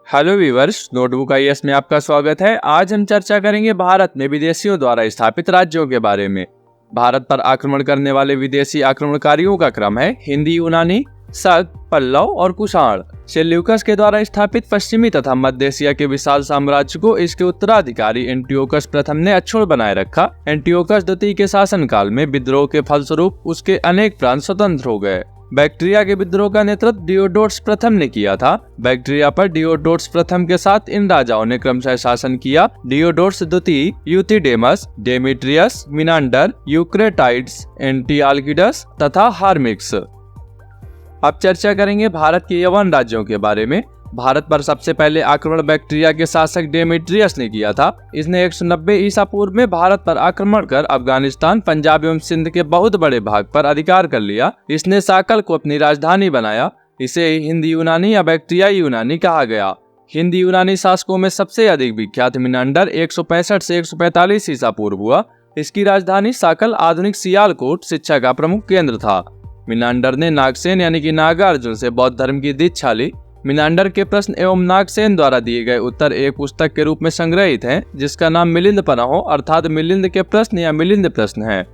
Hello viewers, notebook IAS में आपका स्वागत है। आज हम चर्चा करेंगे भारत में विदेशियों द्वारा स्थापित राज्यों के बारे में। भारत पर आक्रमण करने वाले विदेशी आक्रमणकारियों का क्रम है हिंदी यूनानी, शक, पल्लव और कुषाण। सेल्यूकस के द्वारा स्थापित पश्चिमी तथा मध्य एशिया के विशाल साम्राज्य को इसके उत्तराधिकारी एंटियोकस प्रथम ने अक्षुण्ण बनाए रखा। एंटियोकस द्वितीय के शासनकाल में विद्रोह के फलस्वरूप उसके अनेक प्रांत स्वतंत्र हो गए। बैक्ट्रिया के विद्रोह का नेतृत्व डियोडोट्स प्रथम ने किया था। बैक्ट्रिया पर डियोडोट्स प्रथम के साथ इन राजाओं ने क्रमशः शासन किया। डियोडोट्स द्वितीय, यूथिडेमस, डेमेट्रियस, मिनांडर, यूक्रेटाइड्स, एंटिआलकिडस तथा हार्मिक्स। अब चर्चा करेंगे भारत के यवन राज्यों के बारे में। भारत पर सबसे पहले आक्रमण बैक्ट्रिया के शासक डेमेट्रियस ने किया था। इसने 190 ईसा पूर्व में भारत पर आक्रमण कर अफगानिस्तान, पंजाब एवं सिंध के बहुत बड़े भाग पर अधिकार कर लिया। इसने साकल को अपनी राजधानी बनाया। इसे हिंदी यूनानी या बैक्ट्रियाई यूनानी कहा गया। हिंदी यूनानी शासकों में सबसे अधिक विख्यात मिनांडर 165 से 145 ईसा पूर्व हुआ। इसकी राजधानी साकल आधुनिक सियालकोट शिक्षा का प्रमुख केंद्र था। मिनांडर ने नागसेन यानी कि नागार्जुन से बौद्ध धर्म की दीक्षा ली। मिनांडर के प्रश्न एवं नागसेन द्वारा दिए गए उत्तर एक पुस्तक के रूप में संग्रहित हैं, जिसका नाम मिलिंद पन्हो अर्थात मिलिंद के प्रश्न या मिलिंद प्रश्न है।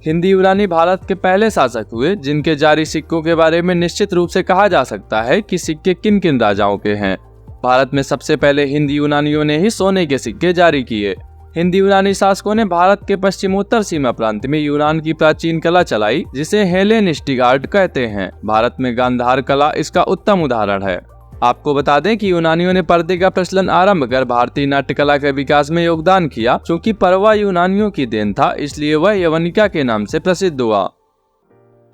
हिंदी यूनानी भारत के पहले शासक हुए जिनके जारी सिक्कों के बारे में निश्चित रूप से कहा जा सकता है कि सिक्के किन किन राजाओं के हैं। भारत में सबसे पहले हिंदी यूनानियों ने ही सोने के सिक्के जारी किए। हिंदी यूनानी शासकों ने भारत के पश्चिमोत्तर सीमा प्रांत में यूनान की प्राचीन कला चलाई, जिसे हेलेनिस्टिक आर्ट कहते हैं। भारत में गांधार कला इसका उत्तम उदाहरण है। आपको बता दें कि यूनानियों ने पर्दे का प्रचलन आरंभ कर भारतीय नाट्य कला के विकास में योगदान किया। चूंकि पर्वा यूनानियों की देन था, इसलिए वह यवनिका के नाम से प्रसिद्ध हुआ।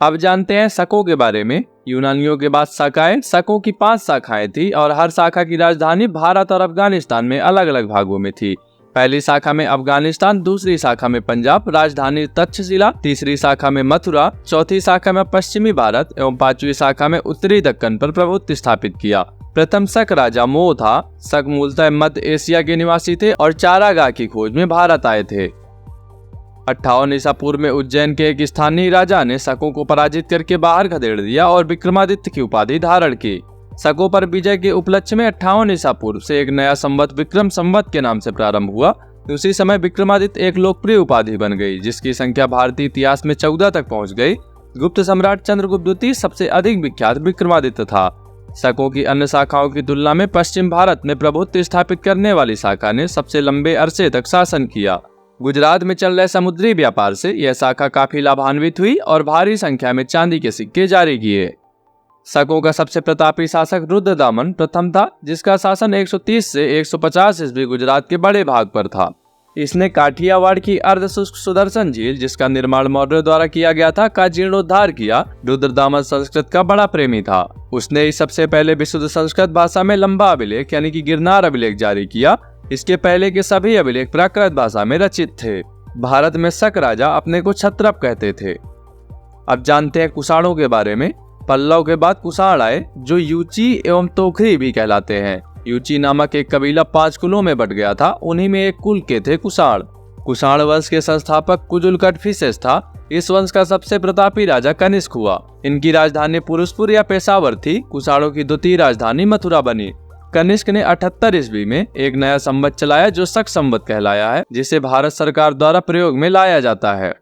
अब जानते हैं शकों के बारे में। यूनानियों के बाद शाखाएं। शकों की 5 शाखाएं थी और हर शाखा की राजधानी भारत और अफगानिस्तान में अलग अलग भागों में थी। पहली शाखा में अफगानिस्तान, दूसरी शाखा में पंजाब, राजधानी तक्षशिला, तीसरी शाखा में मथुरा, चौथी शाखा में पश्चिमी भारत एवं 5वीं शाखा में उत्तरी दक्कन पर प्रभुत्व स्थापित किया। प्रथम शक राजा मोह था। शक मूलतः मध्य एशिया के निवासी थे और चारागाह की खोज में भारत आए थे। 58 ईसा पूर्व में उज्जैन के एक स्थानीय राजा ने शकों को पराजित करके बाहर खदेड़ दिया और विक्रमादित्य की उपाधि धारण की। शकों पर विजय के उपलक्ष्य में 58 ईसा पूर्व से एक नया संवत विक्रम संवत के नाम से प्रारंभ हुआ। उसी समय विक्रमादित्य एक लोकप्रिय उपाधि बन गई, जिसकी संख्या भारतीय इतिहास में 14 तक पहुंच गई। गुप्त सम्राट चंद्रगुप्त द्वितीय सबसे अधिक विख्यात विक्रमादित्य था। शकों की अन्य शाखाओं की तुलना में पश्चिम भारत में प्रभुत्व स्थापित करने वाली शाखा ने सबसे लंबे अरसे तक शासन किया। गुजरात में चल रहे समुद्री व्यापार से यह शाखा काफी लाभान्वित हुई और भारी संख्या में चांदी के सिक्के जारी किए। शकों का सबसे प्रतापी शासक रुद्रदामन प्रथम था, जिसका शासन 130 से 150 ईस्वी गुजरात के बड़े भाग पर था। इसने काठियावाड़ की अर्धशुष्क सुदर्शन झील, जिसका निर्माण मौर्यों द्वारा किया गया था, का जीर्णोद्धार किया। रुद्रदामन संस्कृत का बड़ा प्रेमी था। उसने ही सबसे पहले विशुद्ध संस्कृत भाषा में लंबा अभिलेख यानी कि गिरनार अभिलेख जारी किया। इसके पहले के सभी अभिलेख प्राकृत भाषा में रचित थे। भारत में शक राजा अपने को क्षत्रप कहते थे। अब जानते हैं कुषाणों के बारे में। पल्लव के बाद कुषाण आए, जो यूची एवं तोखरी भी कहलाते हैं। यूची नामक एक कबीला 5 कुलों में बट गया था। उन्हीं में एक कुल के थे कुषाण। कुषाण वंश के संस्थापक कुजुलकटफिसेस था। इस वंश का सबसे प्रतापी राजा कनिष्क हुआ। इनकी राजधानी पुरुषपुर या पेशावर थी। कुषाणों की द्वितीय राजधानी मथुरा बनी। कनिष्क ने 78 ईस्वी में एक नया संवत चलाया, जो शक संवत कहलाया है, जिसे भारत सरकार द्वारा प्रयोग में लाया जाता है।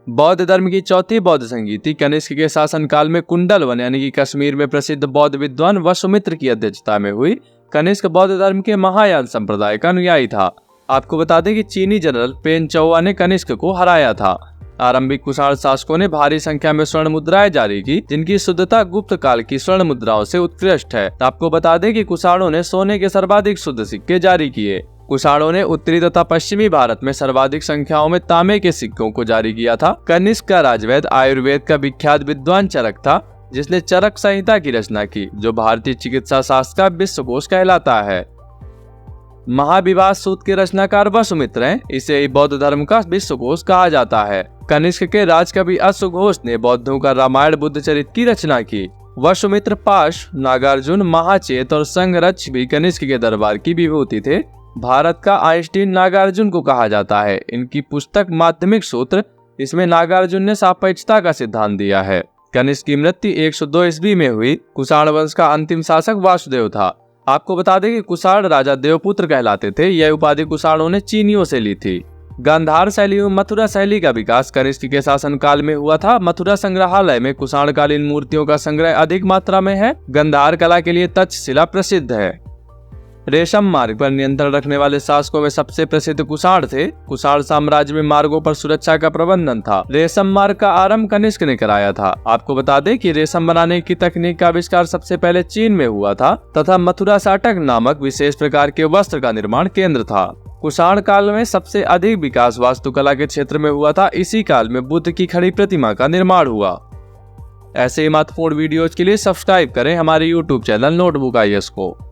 बौद्ध धर्म की चौथी बौद्ध संगीति कनिष्क के शासनकाल में कुंडलवन यानी कि कश्मीर में प्रसिद्ध बौद्ध विद्वान वसुमित्र की अध्यक्षता में हुई। कनिष्क बौद्ध धर्म के महायान संप्रदाय का अनुयायी था। आपको बता दें कि चीनी जनरल पेन चौवा ने कनिष्क को हराया था। आरंभिक कुषाण शासकों ने भारी संख्या में स्वर्ण मुद्राएं जारी की, जिनकी शुद्धता गुप्त काल की स्वर्ण मुद्राओं से उत्कृष्ट है। आपको बता दें कि कुषाणों ने सोने के सर्वाधिक शुद्ध सिक्के जारी किए। कुषाणों ने उत्तरी तथा पश्चिमी भारत में सर्वाधिक संख्याओं में तांबे के सिक्कों को जारी किया था। कनिष्क का राजवैद्य आयुर्वेद का विख्यात विद्वान चरक था, जिसने चरक संहिता की रचना की, जो भारतीय चिकित्सा शास्त्र का विश्वकोश कहलाता है। महाविवाद सूत्र के रचनाकार वसुमित्र हैं। इसे बौद्ध धर्म का विश्वकोश कहा जाता है। कनिष्क के राजकवि अश्वघोष ने बौद्धों का रामायण बुद्धचरित्र की रचना की। वसुमित्र पाश, नागार्जुन, महाचेत और संघरक्ष भी कनिष्क के दरबार की विभूति थे। भारत का आइंस्टीन नागार्जुन को कहा जाता है। इनकी पुस्तक माध्यमिक सूत्र, इसमें नागार्जुन ने सापेक्षता का सिद्धांत दिया है। कनिष्क की मृत्यु 102 ईस्वी में हुई। कुषाण वंश का अंतिम शासक वासुदेव था। आपको बता दें कि कुषाण राजा देवपुत्र कहलाते थे। यह उपाधि कुषाणों ने चीनियों से ली थी। गांधार शैली एवं मथुरा शैली का विकास कनिष्क के शासनकाल में हुआ था। मथुरा संग्रहालय में कुषाणकालीन मूर्तियों का संग्रह अधिक मात्रा में है। गांधार कला के लिए तक्षशिला प्रसिद्ध है। रेशम मार्ग पर नियंत्रण रखने वाले शासकों में सबसे प्रसिद्ध कुषाण थे। कुषाण साम्राज्य में मार्गों पर सुरक्षा का प्रबंधन था। रेशम मार्ग का आरंभ कनिष्क ने कराया था। आपको बता दें कि रेशम बनाने की तकनीक का आविष्कार सबसे पहले चीन में हुआ था तथा मथुरा साटक नामक विशेष प्रकार के वस्त्र का निर्माण केंद्र था। कुषाण काल में सबसे अधिक विकास वास्तुकला के क्षेत्र में हुआ था। इसी काल में बुद्ध की खड़ी प्रतिमा का निर्माण हुआ। ऐसे ही महत्वपूर्ण वीडियोज के लिए सब्सक्राइब करें हमारे YouTube चैनल नोटबुक IAS को।